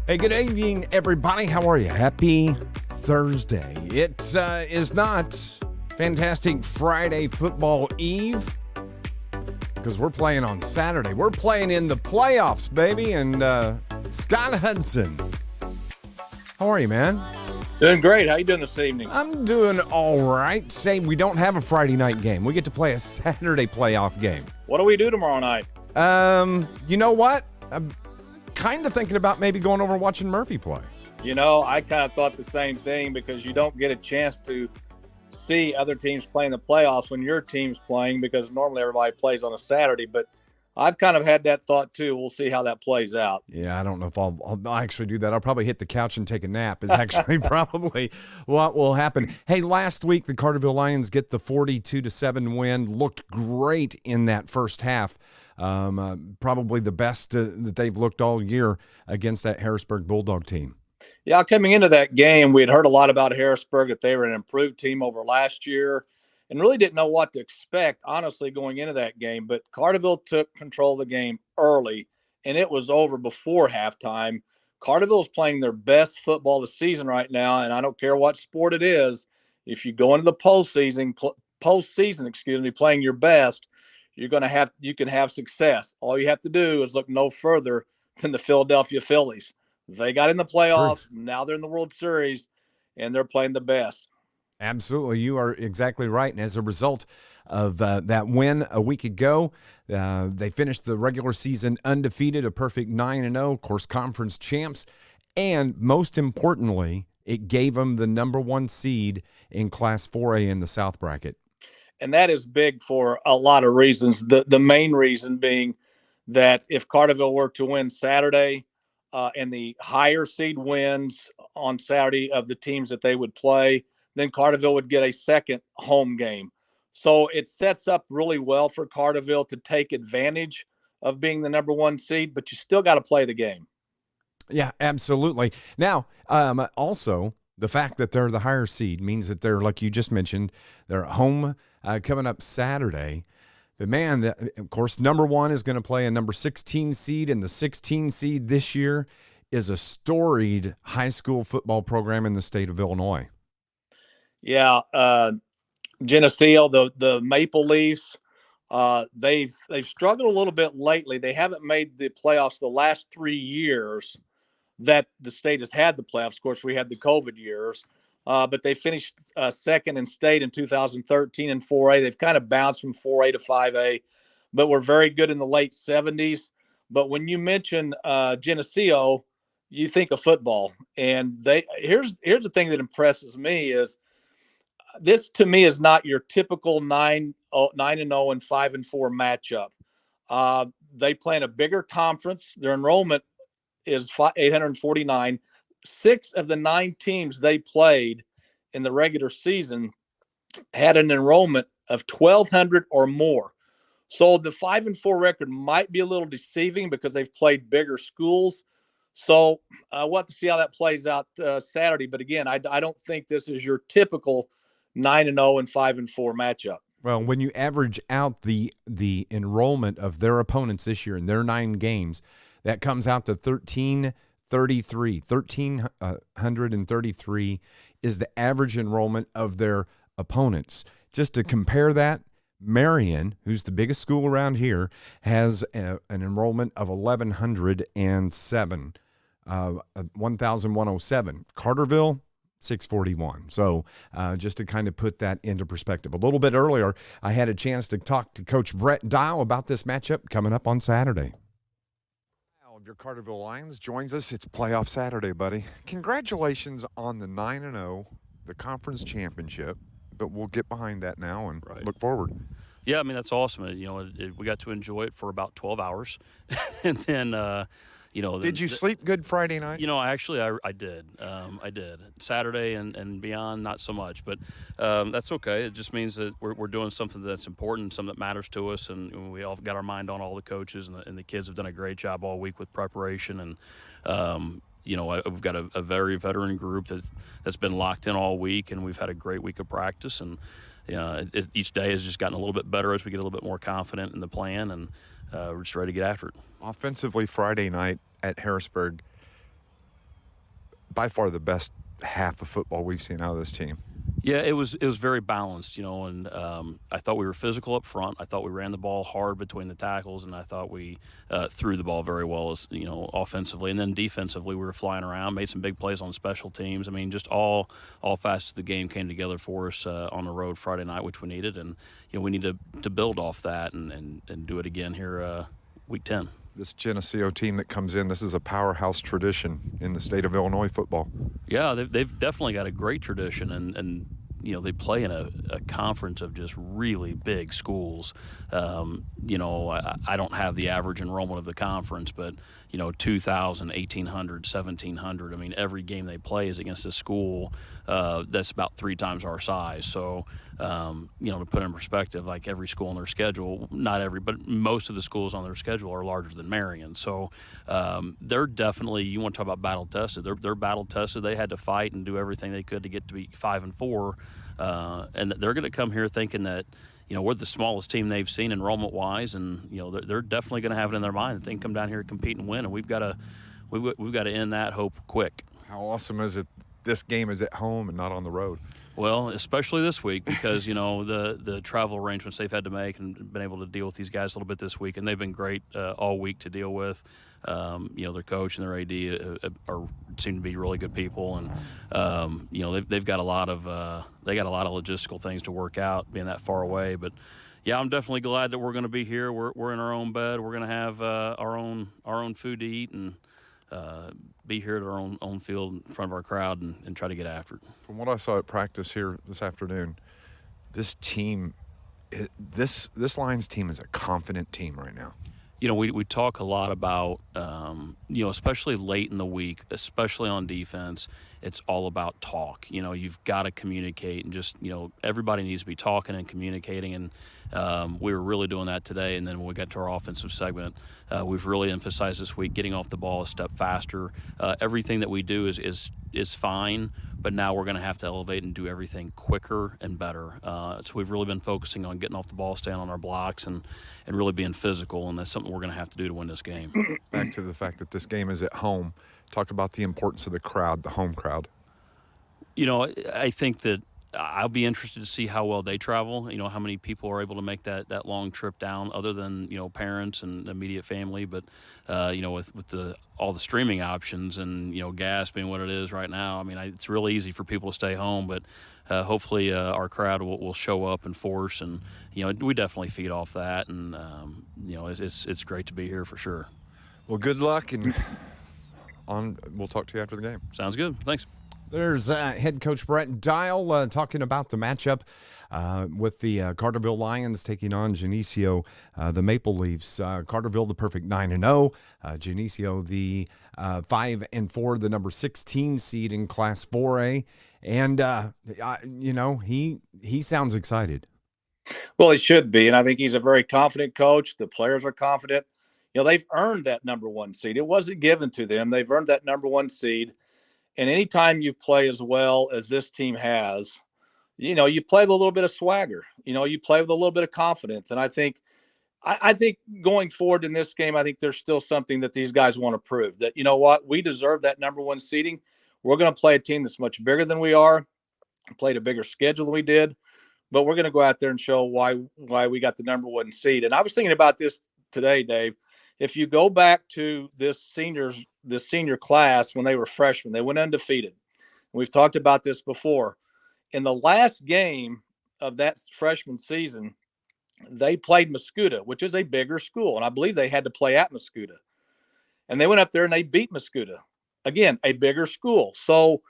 Hey, good evening, everybody. How are you? Happy Thursday. It is not Fantastic Friday Football Eve because we're playing on Saturday. We're playing in the playoffs, baby. And Scott Hudson, how are you, man? Doing great. How you doing this evening? I'm doing all right. Say we don't have a Friday night game. We get to play a Saturday playoff game. What do we do tomorrow night? You know what? I'm kind of thinking about maybe going over and watching Murphy play. You know, I kind of thought the same thing because you don't get a chance to see other teams playing the playoffs when your team's playing because normally everybody plays on a Saturday. But I've kind of had that thought too. We'll see how that plays out. Yeah, I don't know if I'll actually do that. I'll probably hit the couch and take a nap is actually probably what will happen. Hey, last week the Carterville Lions get the 42-7 win. Looked great in that first half. Probably the best that they've looked all year against that Harrisburg Bulldog team. Yeah, coming into that game, we had heard a lot about Harrisburg, that they were an improved team over last year, and really didn't know what to expect, honestly, going into that game. But Carterville took control of the game early, and it was over before halftime. Carterville's playing their best football this season right now, and I don't care what sport it is. If you go into the postseason, playing your best, you can have success. All you have to do is look no further than the Philadelphia Phillies. They got in the playoffs. True. Now they're in the World Series, and they're playing the best. Absolutely. You are exactly right. And as a result of that win a week ago, they finished the regular season undefeated, a perfect 9-0, of course, conference champs. And most importantly, it gave them the number one seed in Class 4A in the South bracket. And that is big for a lot of reasons. The main reason being that if Carterville were to win Saturday and the higher seed wins on Saturday of the teams that they would play, then Carterville would get a second home game. So it sets up really well for Carterville to take advantage of being the number one seed, but you still got to play the game. Yeah, absolutely. Now, also, the fact that they're the higher seed means that they're, like you just mentioned, they're at home coming up Saturday. But, man, of course, number one is going to play a number 16 seed, and the 16 seed this year is a storied high school football program in the state of Illinois. Yeah, Geneseo, the Maple Leafs, they've struggled a little bit lately. They haven't made the playoffs the last 3 years that the state has had the playoffs. Of course, we had the COVID years, but they finished second in state in 2013 in 4A. They've kind of bounced from 4A to 5A, but were very good in the late 70s. But when you mention Geneseo, you think of football. And here's the thing that impresses me is this, to me, is not your typical 9-0 and 5-4 matchup. They play in a bigger conference. Their enrollment is 849. 6 of the 9 teams they played in the regular season had an enrollment of 1,200 or more. So the 5-4 record might be a little deceiving because they've played bigger schools. So we'll have to see how that plays out Saturday. But again, I don't think this is your typical 9-0 and 5-4 matchup. Well, when you average out the enrollment of their opponents this year in their 9 games, that comes out to 1,333. 1,333 is the average enrollment of their opponents. Just to compare that, Marion, who's the biggest school around here, has an enrollment of 1,107, 1,107. Carterville, 641. So just to kind of put that into perspective. A little bit earlier, I had a chance to talk to Coach Brett Dial about this matchup coming up on Saturday. Your Carterville Lions joins us. It's playoff Saturday, buddy. Congratulations on the 9-0, the conference championship. But we'll get behind that now and look forward. Yeah, I mean, that's awesome. We got to enjoy it for about 12 hours. And then, Did you sleep good Friday night? Actually, I did. I did. Saturday and beyond, not so much. But that's okay. It just means that we're doing something that's important, something that matters to us. And we all got our mind on all the coaches, and the kids have done a great job all week with preparation. And, we've got a very veteran group that's been locked in all week, and we've had a great week of practice. And, each day has just gotten a little bit better as we get a little bit more confident in the plan, and we're just ready to get after it. Offensively, Friday night at Harrisburg, by far the best half of football we've seen out of this team. Yeah, it was very balanced, and I thought we were physical up front. I thought we ran the ball hard between the tackles, and I thought we threw the ball very well, as offensively, and then defensively we were flying around, made some big plays on special teams. I mean, just all facets of the game came together for us on the road Friday night, which we needed, and we need to build off that and do it again here week 10. This Geneseo team that comes in, this is a powerhouse tradition in the state of Illinois football. Yeah, they've definitely got a great tradition, and they play in a conference of just really big schools. I don't have the average enrollment of the conference, but 2,000, 1,800, 1,700. I mean, every game they play is against a school that's about 3 times our size. So, to put it in perspective, like every school on their schedule, not every, but most of the schools on their schedule are larger than Marion. So they're definitely, you want to talk about battle tested. They're battle tested. They had to fight and do everything they could to get to be 5-4, and they're going to come here thinking that we're the smallest team they've seen enrollment wise, and they're definitely going to have it in their mind that they can come down here, compete, and win. And we've got to end that hope quick. How awesome is it? This game is at home and not on the road. Well, especially this week because the travel arrangements they've had to make and been able to deal with these guys a little bit this week, and they've been great all week to deal with. Their coach and their AD seem to be really good people, and they've got a lot of logistical things to work out being that far away. But yeah, I'm definitely glad that we're going to be here. We're in our own bed. We're going to have our own food to eat and be here at our own field in front of our crowd and try to get after it. From what I saw at practice here this afternoon, this team, this Lions team is a confident team right now. We talk a lot about, especially late in the week, especially on defense, it's all about talk. You've got to communicate and just, everybody needs to be talking and communicating. And we were really doing that today. And then when we got to our offensive segment, we've really emphasized this week getting off the ball a step faster. Everything that we do is fine, but now we're going to have to elevate and do everything quicker and better. So we've really been focusing on getting off the ball, staying on our blocks, and really being physical, and that's something we're going to have to do to win this game. Back to the fact that this game is at home, talk about the importance of the crowd, the home crowd. I think that I'll be interested to see how well they travel, how many people are able to make that long trip down other than, parents and immediate family. But, with all the streaming options and, gas being what it is right now, I mean, it's really easy for people to stay home. But hopefully our crowd will show up in force. And, we definitely feed off that. And, it's great to be here for sure. Well, good luck. And we'll talk to you after the game. Sounds good. Thanks. There's head coach Brett Dial talking about the matchup with the Carterville Lions taking on Geneseo, the Maple Leafs. Carterville, the perfect 9-0. Geneseo, the 5-4, the number 16 seed in Class 4A. And, he sounds excited. Well, he should be, and I think he's a very confident coach. The players are confident. They've earned that number 1 seed. It wasn't given to them. They've earned that number 1 seed. And anytime you play as well as this team has, you play with a little bit of swagger. You play with a little bit of confidence. And I think going forward in this game, I think there's still something that these guys want to prove. That, we deserve that number 1 seeding. We're going to play a team that's much bigger than we are, played a bigger schedule than we did. But we're going to go out there and show why we got the number 1 seed. And I was thinking about this today, Dave. If you go back to this senior class when they were freshmen, they went undefeated. We've talked about this before. In the last game of that freshman season, they played Mascoutah, which is a bigger school. And I believe they had to play at Mascoutah. And they went up there and they beat Mascoutah. Again, a bigger school. So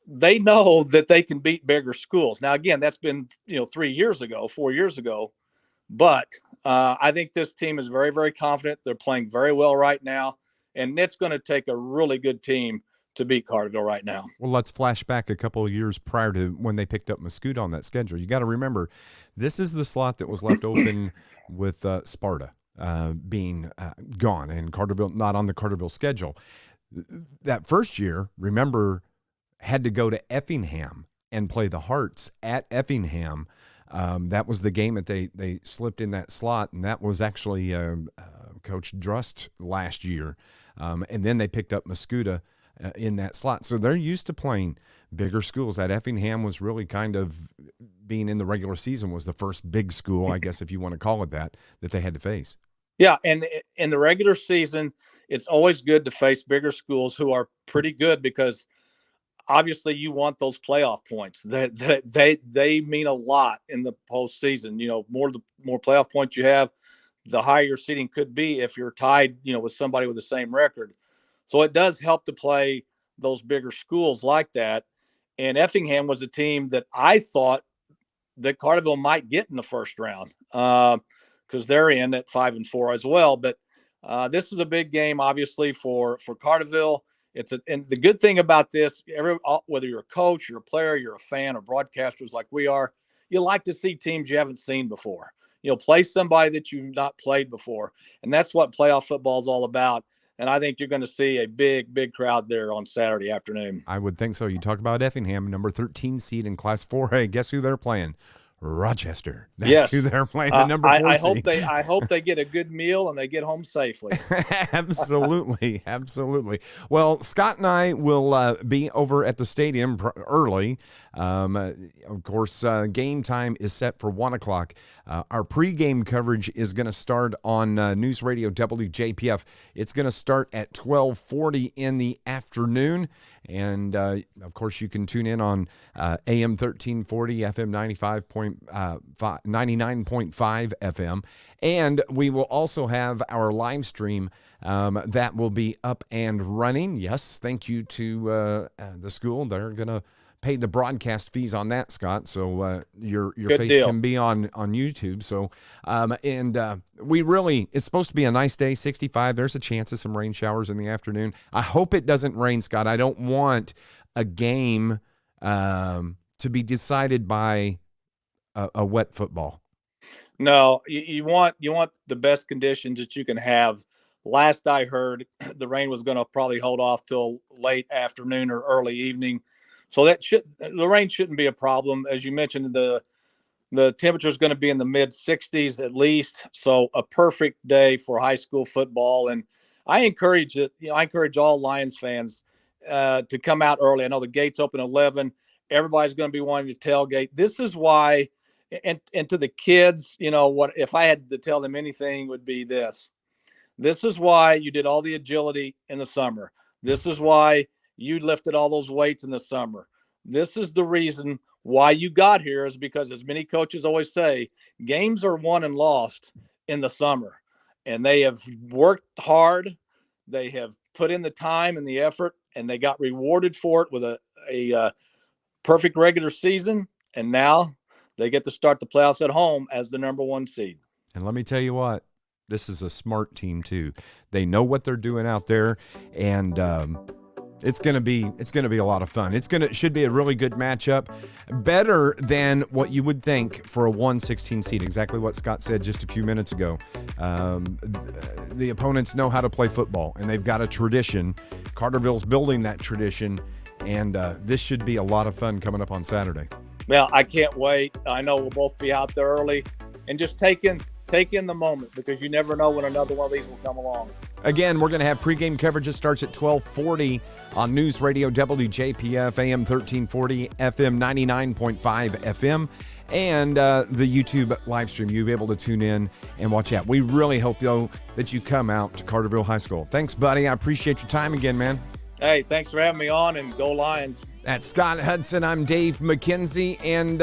they know that they can beat bigger schools. Now, again, that's been 4 years ago. But I think this team is very, very confident. They're playing very well right now. And it's going to take a really good team to beat Carterville right now. Well, let's flash back a couple of years prior to when they picked up Mascoutah on that schedule. You got to remember, this is the slot that was left open with Sparta being gone and Carterville not on the Carterville schedule. That first year, remember, had to go to Effingham and play the Hearts at Effingham. That was the game that they slipped in that slot, and that was actually Coach Drust last year. And then they picked up Mascoutah in that slot. So they're used to playing bigger schools. That Effingham was really kind of being in the regular season was the first big school, I guess if you want to call it that they had to face. Yeah, and in the regular season, it's always good to face bigger schools who are pretty good because obviously you want those playoff points. They mean a lot in the postseason. The more playoff points you have, the higher your seeding could be if you're tied, with somebody with the same record. So it does help to play those bigger schools like that. And Effingham was a team that I thought that Carterville might get in the first round because they're in at 5-4 as well. But this is a big game, obviously, for Carterville. And the good thing about this, whether you're a coach, you're a player, you're a fan, or broadcasters like we are, you like to see teams you haven't seen before. Play somebody that you've not played before. And that's what playoff football is all about. And I think you're going to see a big, big crowd there on Saturday afternoon. I would think so. You talk about Effingham, number 13 seed in Class 4A. Guess who they're playing? Rochester. That's who they're playing, the number 4 seed. I hope they get a good meal and they get home safely. Absolutely. Well, Scott and I will be over at the stadium early. Of course, game time is set for 1 o'clock. Our pregame coverage is going to start on News Radio WJPF. It's going to start at 12:40 in the afternoon. And, of course, you can tune in on AM 1340, FM 99.5 FM. And we will also have our live stream that will be up and running. Yes, thank you to the school. They're going to pay the broadcast fees on that, Scott. So your Good face deal. can be on YouTube. So it's supposed to be a nice day, 65. There's a chance of some rain showers in the afternoon. I hope it doesn't rain, Scott. I don't want a game to be decided by a wet football. No, you want the best conditions that you can have. Last I heard, the rain was going to probably hold off till late afternoon or early evening. So the rain shouldn't be a problem. As you mentioned, the temperature is going to be in the mid 60s at least. So a perfect day for high school football. And I encourage all Lions fans to come out early. I know the gates open at 11. Everybody's going to be wanting to tailgate. This is why, and to the kids, what if I had to tell them anything would be this. This is why you did all the agility in the summer. This is why you lifted all those weights in the summer. This is the reason why you got here, is because, as many coaches always say, games are won and lost in the summer. And they have worked hard. They have put in the time and the effort, and they got rewarded for it with a perfect regular season. And now they get to start the playoffs at home as the number 1 seed. And let me tell you what, this is a smart team too. They know what they're doing out there, and it's gonna be a lot of fun. It should be a really good matchup, better than what you would think for a 1/16 seed. Exactly what Scott said just a few minutes ago. The opponents know how to play football, and they've got a tradition. Carterville's building that tradition, and this should be a lot of fun coming up on Saturday. Well, I can't wait. I know we'll both be out there early and just take in the moment, because you never know when another one of these will come along. Again, we're going to have pregame coverage that starts at 12:40 on News Radio WJPF, AM 1340, FM 99.5 FM, and the YouTube live stream. You'll be able to tune in and watch that. We really hope, though, that you come out to Carterville High School. Thanks, buddy. I appreciate your time again, man. Hey, thanks for having me on, and go Lions. That's Scott Hudson. I'm Dave McKenzie, and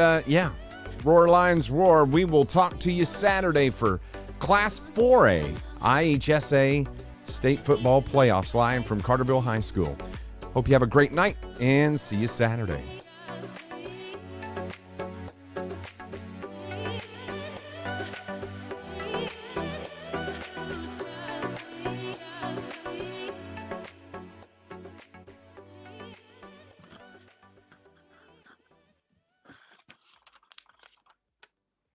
Roar Lions Roar. We will talk to you Saturday for Class 4A IHSA State Football Playoffs live from Carterville High School. Hope you have a great night, and see you Saturday.